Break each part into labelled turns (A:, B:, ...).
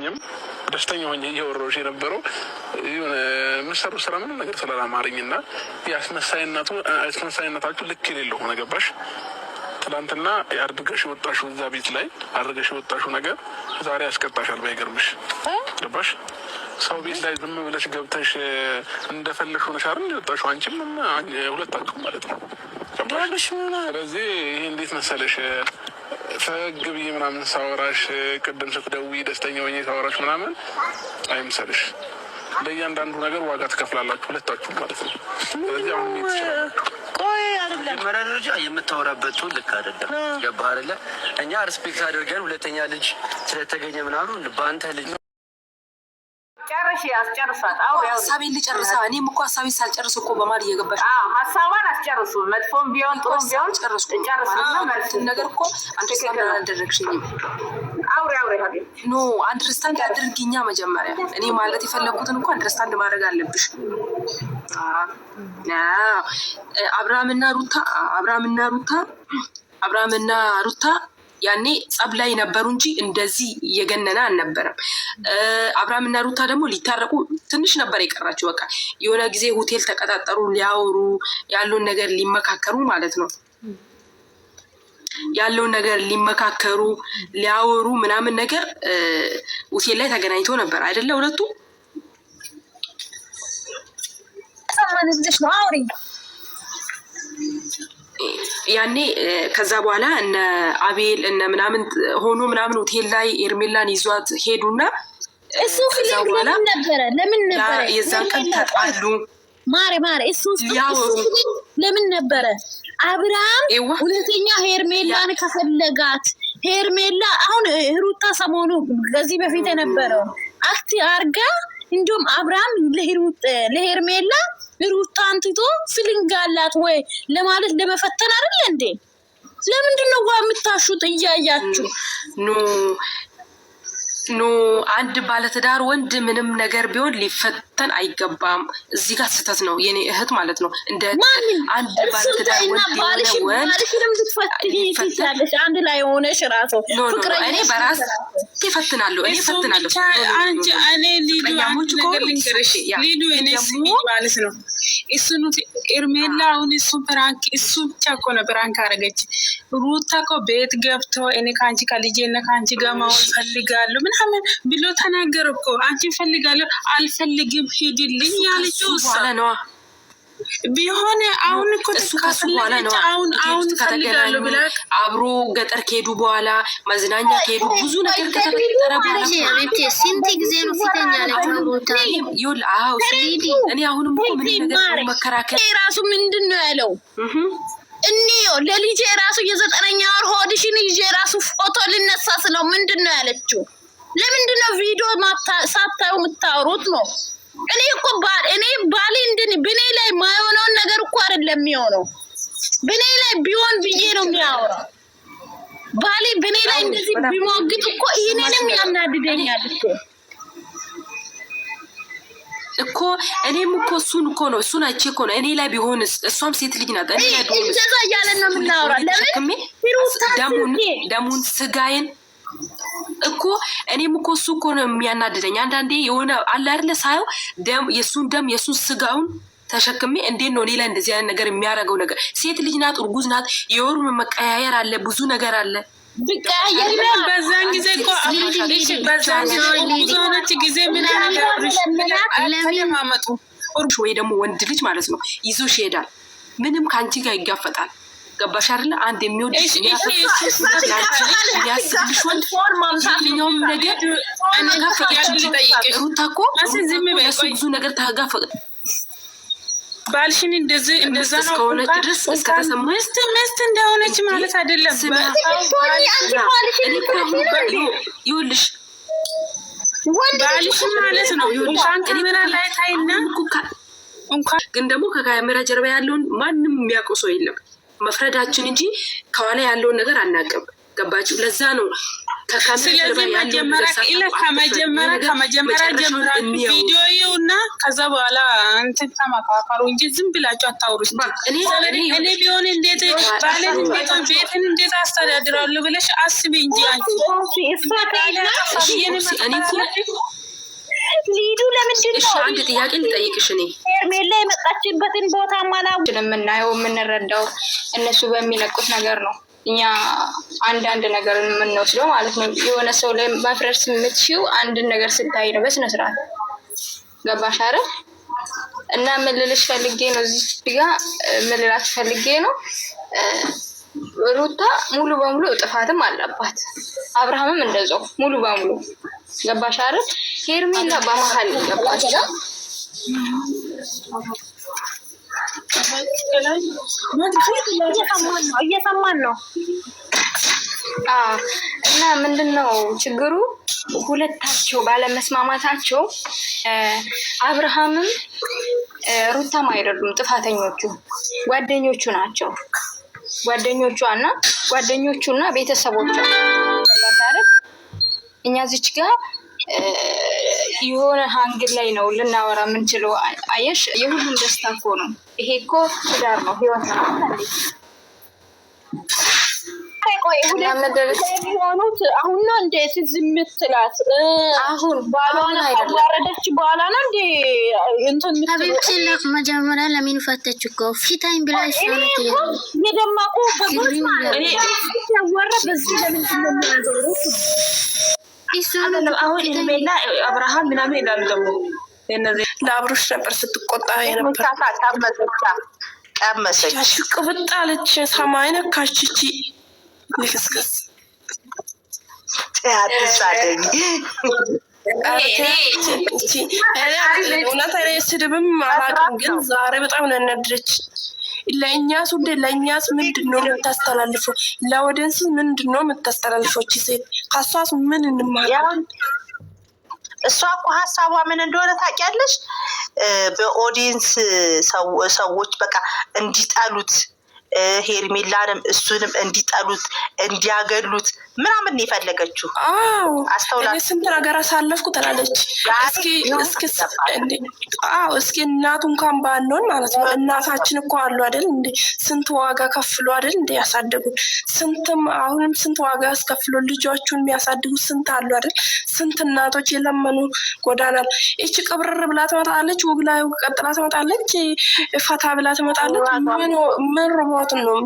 A: አላማረኝም። ደስተኛ ሆኜ እያወራሁሽ የነበረው የሆነ የምትሰሩ ስራ ምንም ነገር ስላላማረኝና አስመሳይነታችሁ ልክ የሌለው ሆነ። ገባሽ? ትናንትና አድርገሽ የወጣሽው እዛ ቤት ላይ አድርገሽ የወጣሽው ነገር ዛሬ ያስቀጣሻል። ባይገርምሽ? ገባሽ? ሰው ቤት ላይ ዝም ብለሽ ገብተሽ እንደፈለሽ ሆነሽ አይደል የወጣሽው? አንቺም ሁለታችሁም ማለት ነው። ገባሽ? ስለዚህ ይሄ እንዴት መሰለሽ ፈገግ ብዬ ምናምን ሳወራሽ ቅድም ስትደውይ ደስተኛ ሆኜ ሳወራሽ ምናምን አይምሰልሽ። ለእያንዳንዱ ነገር ዋጋ ትከፍላላችሁ ሁለታችሁ ማለት ነው። ስለዚህ አሁን
B: መጀመሪያ ደረጃ የምታወራበት ልክ አይደለም። ገባህ አይደለ? እኛ ሪስፔክት አድርገን ሁለተኛ ልጅ ስለተገኘ ምናምን በአንተ ልጅ
C: ጨርሽ አስጨርሳት።
D: ሀሳቤን ልጨርሳ። እኔም እኮ ሀሳቤን ሳልጨርስ እኮ በማል እየገባሽ
C: ሀሳቧን አስጨርሱ። መጥፎም ቢሆን ጥሩ ቢሆን ጨርስኩ።
D: ነገር እኮ አንደርስታንድ አላደረግሽኝም።
C: አውሬ
D: ኖ አንደርስታንድ አድርጊኛ መጀመሪያ። እኔ ማለት የፈለግኩትን እኮ አንደርስታንድ ማድረግ አለብሽ። አብርሃምና ሩታ ያኔ ጸብ ላይ ነበሩ እንጂ እንደዚህ እየገነነ አልነበረም። አብርሃምና ሩታ ደግሞ ሊታረቁ ትንሽ ነበር የቀራቸው። በቃ የሆነ ጊዜ ሆቴል ተቀጣጠሩ፣ ሊያወሩ ያለውን ነገር ሊመካከሩ ማለት ነው። ያለውን ነገር ሊመካከሩ ሊያወሩ ምናምን ነገር ሆቴል ላይ ተገናኝቶ ነበር አይደለ? ሁለቱ ያኔ ከዛ በኋላ እነ አቤል እነ ምናምን ሆኖ ምናምን ሆቴል ላይ ኤርሜላን ይዟት ሄዱና
E: እሱ ለምን ነበረ
D: የዛን ቀን ተጣሉ።
E: ማሬ እሱ ለምን ነበረ? አብርሃም ሁለተኛ ሄርሜላን ከፈለጋት ሄርሜላ አሁን ሩታ ሰሞኑ ከዚህ በፊት የነበረው አክቲ አርጋ እንዲሁም አብርሃም ለሄርሜላ ሩታን ትቶ ፊሊንግ አላት ወይ ለማለት ለመፈተን አይደል እንዴ? ለምንድን ነው የምታሹት እያያችሁ? ኖ አንድ ባለትዳር ወንድ ምንም ነገር ቢሆን ሊፈተን አይገባም። እዚህ ጋር ስህተት ነው የኔ እህት ማለት ነው። እንደ አንድ ባለትዳር ወንድ ይፈተናለሽ አንድ ላይ ሆነሽ ራሱ ፍቅረኛ
D: እኔ በራስ ይፈትናለሁ።
F: ማለት ነው። እሱን ኤርሜላ አሁን እሱ ፕራንክ እሱ ብቻ እኮ ነው ፕራንክ አደረገች። ሩታ እኮ ቤት ገብቶ እኔ ከአንቺ ከልጄና ከአንቺ ጋር ማወቅ ፈልጋለሁ ምናምን ብሎ ተናገር እኮ። አንቺ ፈልጋለሁ አልፈልግም ሂድልኝ ያለችው እሷ ነው ቢሆን አሁን እኮ ተካፈለች። አሁን ፈልጋለሁ ብላ
D: አብሮ ገጠር ከሄዱ በኋላ መዝናኛ ከሄዱ ብዙ ነገር ከተፈጠረ በኋላ
E: ስንት ጊዜ ነው ፊተኛ ለሩታ
D: ይውል እኔ አሁንም ምን ነገር መከራከር
E: ራሱ ምንድነው ያለው? እኒዮ ለልጄ ራሱ የ9ኛ ወር ሆድሽን ይዤ ራሱ ፎቶ ልነሳ ስለው ምንድነው ያለችው? ለምንድነው ቪዲዮ ሳታዩ የምታወሩት ነው? እኔ እኮ ባሌ ብኔ ላይ ማይሆነውን ነገር እኮ አይደለም የሚሆነው። ብኔ ላይ ቢሆን ብዬ ነው የሚያወራው። ባሌ ብኔ ላይ እንደዚህ ቢሞግት እኮ ይሄንንም ያናድደኛል
D: እኮ እኔም እኮ እሱን አይቼ እኮ ነው እኔ ላይ ቢሆንስ። እሷም ሴት ልጅ ናት። እኔ ላይ ቢሆንስ
E: እንደዛ እያለን ነው የምናወራው። ለምን
D: ደሙን ስጋዬን እኮ እኔም እኮ እሱ እኮ ነው የሚያናድደኝ። አንዳንዴ የሆነ አለ አይደለ ሳየው የእሱን ስጋውን ተሸክሜ እንዴት ነው ሌላ እንደዚህ አይነት ነገር የሚያደርገው ነገር? ሴት ልጅ ናት፣ እርጉዝ ናት። የወሩ መቀያየር አለ፣ ብዙ ነገር አለ።
F: በዛን ጊዜ እኮ ብዙዎች ጊዜ ምን ያመጡ
D: ወይ ደግሞ ወንድ ልጅ ማለት ነው ይዞሽ ይሄዳል። ምንም ከአንቺ ጋር ይጋፈጣል። ገባሽ አይደለ? አንድ የሚወድሽ የሚያስብልሽ ወንድ ማምሳኛውም ነገር ሩታ እኮ ብዙ ነገር ታጋፈጥ
F: ባልሽን እንደዛ ነው
D: እስከሆነች ድረስ እስከተሰማሽ
F: ሚስት እንደሆነች ማለት አይደለም።
D: ይኸውልሽ
F: ባልሽን ማለት ነው ካሜራ ላይ ታይና
D: እንኳን ግን ደግሞ ከካሜራ ጀርባ ያለውን ማንም የሚያውቀው ሰው የለም። መፍረዳችን እንጂ ከኋላ ያለውን ነገር አናውቅም። ገባችሁ? ለዛ ነው
F: ስለዚህ ከመጀመሪያ ጀምራ ቪዲዮ ይውና ከዛ በኋላ እንትን ተመካከሩ እንጂ ዝም ብላችሁ አታውሩ። እኔ ቢሆን እንዴት ባለን እንዴት ቤትን እንዴት አስተዳድራለሁ ብለሽ አስቢ እንጂ አንቺ
E: ሊዱ ለምንድን ነው
D: አንድ ጥያቄ ልጠይቅሽ። እኔ
E: ሄርሜላ የመጣችበትን ቦታ ማላውቅም የምናየው የምንረዳው እነሱ በሚለቁት ነገር ነው። እኛ አንዳንድ ነገር የምንወስደው ማለት ነው። የሆነ ሰው ላይ መፍረድ የምትችይው አንድን ነገር ስታይ ነው በስነ ስርዓት ገባሽ አይደል? እና ምን ልልሽ ፈልጌ ነው እዚህ ጋር ምን ልላችሁ ፈልጌ ነው ሩታ ሙሉ በሙሉ ጥፋትም አለባት፣ አብርሃምም እንደዛው ሙሉ በሙሉ ገባሽ አይደል? ሄርሜላ በመሀል ገባች እየሰማን ነው። እና ምንድነው ችግሩ? ሁለታቸው ባለመስማማታቸው አብርሃምም ሩታም አይደሉም ጥፋተኞቹ፣ ጓደኞቹ ናቸው። ጓደኞቹና ቤተሰቦቿ ታረቅ። እኛ እዚች ጋር የሆነ ሀንግል ላይ ነው ልናወራ የምንችለው። አየሽ የሁሉም ደስታ እኮ ነው። ይሄ እኮ ትዳር ነው፣ ህይወት ነው። ሆኑት አሁን ነው እንደ ዝም ትላት
D: አሁን
E: ባሏን አዋረደች በኋላ ነው እንደ እንትን
G: ምትለቅ መጀመሪያ ለምን ፈተች እኮ ፊታይን ብላ ይሰረት
E: የደማቁ ያወራ በዚህ ለምን እንደሚያዘሩት
F: አሁን ሄርሜላ አብርሃም ምናምን ይላሉ። ደግሞ እነዚህ ለአብሮሽ ነበር ስትቆጣ የነበር ቀመሰች ቅብጣለች ሰማይ ነካችቺ ልክስክስ
H: ያትሳደኝ
F: እውነት ስድብም አላውቅም፣ ግን ዛሬ በጣም ነነድረች። ለእኛስ ውዴ ለእኛስ ምንድን ነው የምታስተላልፈው? ለወደንስ ምንድን ነው የምታስተላልፈው? ሴት ከሷስ ምን እንማለን?
H: እሷ እኮ ሀሳቧ ምን እንደሆነ ታውቂያለሽ? በኦዲየንስ ሰዎች በቃ እንዲጠሉት ሄርሜላንም እሱንም እንዲጠሉት እንዲያገሉት ምናምን የፈለገችው።
F: አስተውላ ስንት ነገር አሳለፍኩ ትላለች። እስኪ እናቱ እንኳን ባንሆን ማለት ነው። እናታችን እኮ አሉ አይደል እንዴ? ስንት ዋጋ ከፍሎ አይደል እንዴ ያሳደጉት? አሁንም ስንት ዋጋ አስከፍሎ ልጆቹን የሚያሳድጉ ስንት አሉ አይደል? ስንት እናቶች የለመኑ ጎዳናል። ይቺ ቅብርር ብላ ትመጣለች፣ ውብ ላይ ቀጥላ ትመጣለች፣ ፈታ ብላ ትመጣለች። ምን ርቦት ነው?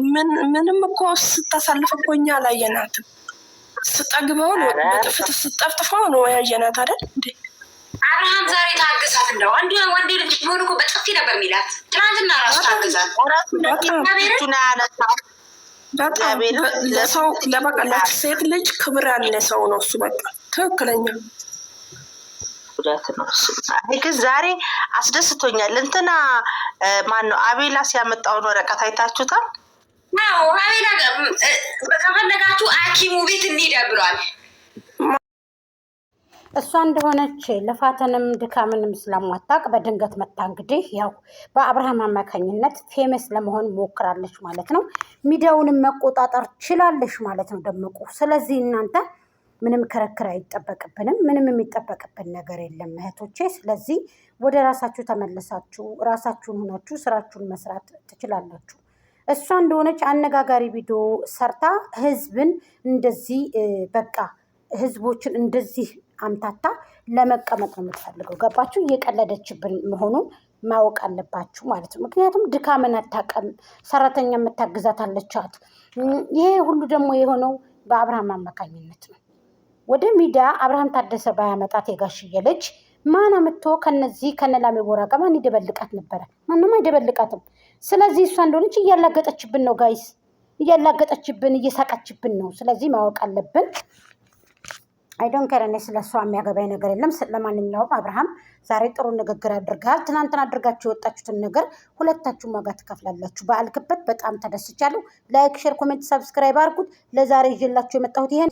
F: ምንም እኮ ስታሳልፍ እኮ እኛ አላየናትም። ስጠግበው ነው በጥፍት ስጠፍጥፈው ነው ያየናት አይደል እንዴ?
C: አብርሃም ዛሬ ታግዛት እንደው ወንድ ልጅ ቢሆን እኮ በጥፊ ነበር የሚላት። ትናንትና ራሱ ታግዛት
F: በጣም ለሰው ለበቀላት ሴት ልጅ ክብር ያለ ሰው ነው እሱ። በቃ ትክክለኛ
H: ጉዳት ነው እሱ። ግን ዛሬ አስደስቶኛል። እንትና ማን ነው አቤላ ሲያመጣውን ወረቀት አይታችሁታል?
C: አዎ አቤላ ከፈለጋችሁ ሐኪሙ ቤት እንሂድ ብሏል።
I: እሷ እንደሆነች ልፋትንም ድካምንም ስለማታውቅ በድንገት መታ እንግዲህ ያው በአብርሃም አማካኝነት ፌመስ ለመሆን ሞክራለች ማለት ነው። ሚዲያውንም መቆጣጠር ችላለች ማለት ነው ደምቁ። ስለዚህ እናንተ ምንም ክርክር አይጠበቅብንም። ምንም የሚጠበቅብን ነገር የለም እህቶቼ። ስለዚህ ወደ ራሳችሁ ተመልሳችሁ ራሳችሁን ሆናችሁ ስራችሁን መስራት ትችላላችሁ። እሷ እንደሆነች አነጋጋሪ ቪዲዮ ሰርታ ህዝብን እንደዚህ በቃ ህዝቦችን እንደዚህ አምታታ ለመቀመጥ ነው የምትፈልገው። ገባችሁ? እየቀለደችብን መሆኑን ማወቅ አለባችሁ ማለት ነው። ምክንያቱም ድካምን አታውቅም፣ ሰራተኛ የምታግዛት አለቻት። ይሄ ሁሉ ደግሞ የሆነው በአብርሃም አማካኝነት ነው። ወደ ሚዲያ አብርሃም ታደሰ ባያመጣት የጋሽዬ ልጅ ማን አምጥቶ ከነዚህ ከነላሜ ቦራ ጋር ማን ይደበልቃት ነበረ? ማንም አይደበልቃትም። ስለዚህ እሷ እንደሆነች እያላገጠችብን ነው ጋይስ፣ እያላገጠችብን እየሳቀችብን ነው። ስለዚህ ማወቅ አለብን። አይዶን ከረኔ ስለሷ የሚያገባኝ ነገር የለም። ለማንኛውም አብርሃም ዛሬ ጥሩ ንግግር አድርገሃል። ትናንትና አድርጋችሁ የወጣችሁትን ነገር ሁለታችሁም ዋጋ ትከፍላላችሁ። በአልክበት በጣም ተደስቻለሁ። ላይክ፣ ሼር፣ ኮሜንት፣ ሰብስክራይብ አድርጉት። ለዛሬ ይዤላችሁ የመጣሁት ይሄን